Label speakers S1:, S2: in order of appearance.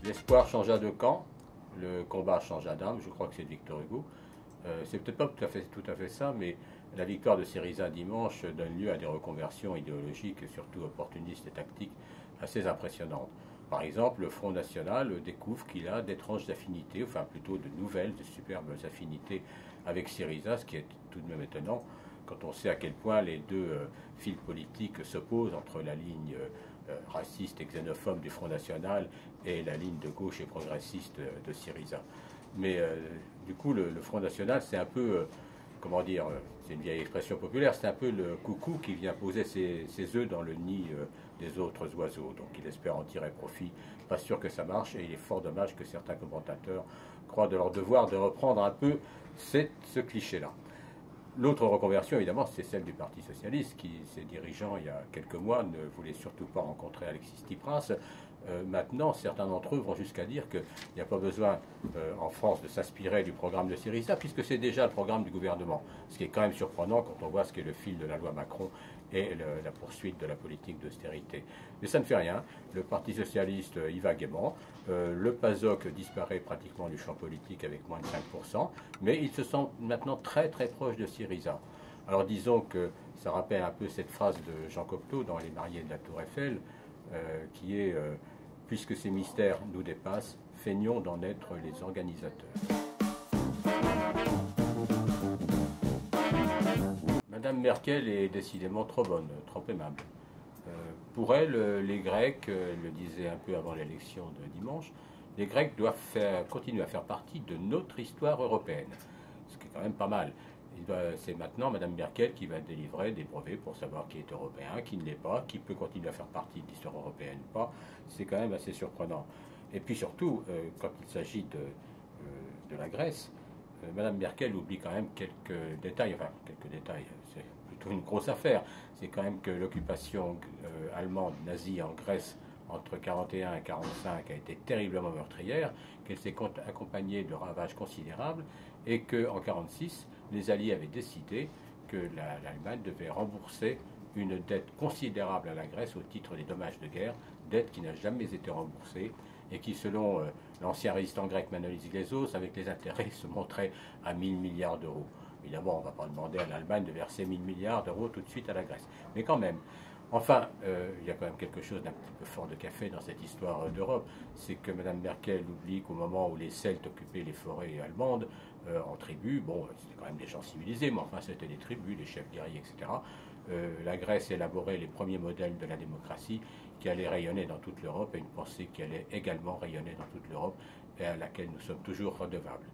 S1: L'espoir changea de camp, le combat changea d'âme, je crois que c'est de Victor Hugo. C'est peut-être pas tout à fait ça, mais la victoire de Syriza dimanche donne lieu à des reconversions idéologiques et surtout opportunistes et tactiques assez impressionnantes. Par exemple, le Front National découvre qu'il a d'étranges affinités, enfin plutôt de nouvelles, de superbes affinités avec Syriza, ce qui est tout de même étonnant quand on sait à quel point les deux fils politiques s'opposent entre la ligne raciste et xénophobe du Front National et la ligne de gauche et progressiste de Syriza. Mais du coup, le Front National, c'est un peu, comment dire, c'est une vieille expression populaire, c'est un peu le coucou qui vient poser ses œufs dans le nid des autres oiseaux. Donc il espère en tirer profit. Pas sûr que ça marche et il est fort dommage que certains commentateurs croient de leur devoir de reprendre un peu ce cliché-là. L'autre reconversion, évidemment, c'est celle du Parti socialiste, qui, ses dirigeants, il y a quelques mois, ne voulaient surtout pas rencontrer Alexis Tsipras. Maintenant, certains d'entre eux vont jusqu'à dire qu'il n'y a pas besoin en France de s'inspirer du programme de Syriza, puisque c'est déjà le programme du gouvernement. Ce qui est quand même surprenant quand on voit ce qu'est le fil de la loi Macron et la poursuite de la politique d'austérité. Mais ça ne fait rien. Le Parti socialiste y va gaiement. Le PASOK disparaît pratiquement du champ politique avec moins de 5%, mais ils se sentent maintenant très très proches de Syriza. Alors disons que ça rappelle un peu cette phrase de Jean Cocteau dans Les Mariés de la Tour Eiffel, qui est puisque ces mystères nous dépassent, feignons d'en être les organisateurs. Madame Merkel est décidément trop bonne, trop aimable. Pour elle, les Grecs, elle le disait un peu avant l'élection de dimanche, les Grecs doivent continuer à faire partie de notre histoire européenne, ce qui est quand même pas mal. C'est maintenant Mme Merkel qui va délivrer des brevets pour savoir qui est européen, qui ne l'est pas, qui peut continuer à faire partie de l'histoire européenne ou pas. C'est quand même assez surprenant. Et puis surtout, quand il s'agit de la Grèce, Mme Merkel oublie quand même quelques détails, enfin quelques détails, c'est plutôt une grosse affaire. C'est quand même que l'occupation allemande nazie en Grèce entre 1941 et 1945 a été terriblement meurtrière, qu'elle s'est accompagnée de ravages considérables et qu'en 1946, les Alliés avaient décidé que l'Allemagne devait rembourser une dette considérable à la Grèce au titre des dommages de guerre, dette qui n'a jamais été remboursée et qui, selon l'ancien résistant grec Manolis Glezos, avec les intérêts, se montrait à 1000 milliards d'euros. Évidemment, on ne va pas demander à l'Allemagne de verser 1000 milliards d'euros tout de suite à la Grèce. Mais quand même. Enfin, il y a quand même quelque chose d'un petit peu fort de café dans cette histoire d'Europe. C'est que Mme Merkel oublie qu'au moment où les Celtes occupaient les forêts allemandes, en tribus, bon, c'était quand même des gens civilisés, mais enfin c'était des tribus, des chefs guerriers, etc. La Grèce élaborait les premiers modèles de la démocratie qui allaient rayonner dans toute l'Europe, et une pensée qui allait également rayonner dans toute l'Europe et à laquelle nous sommes toujours redevables.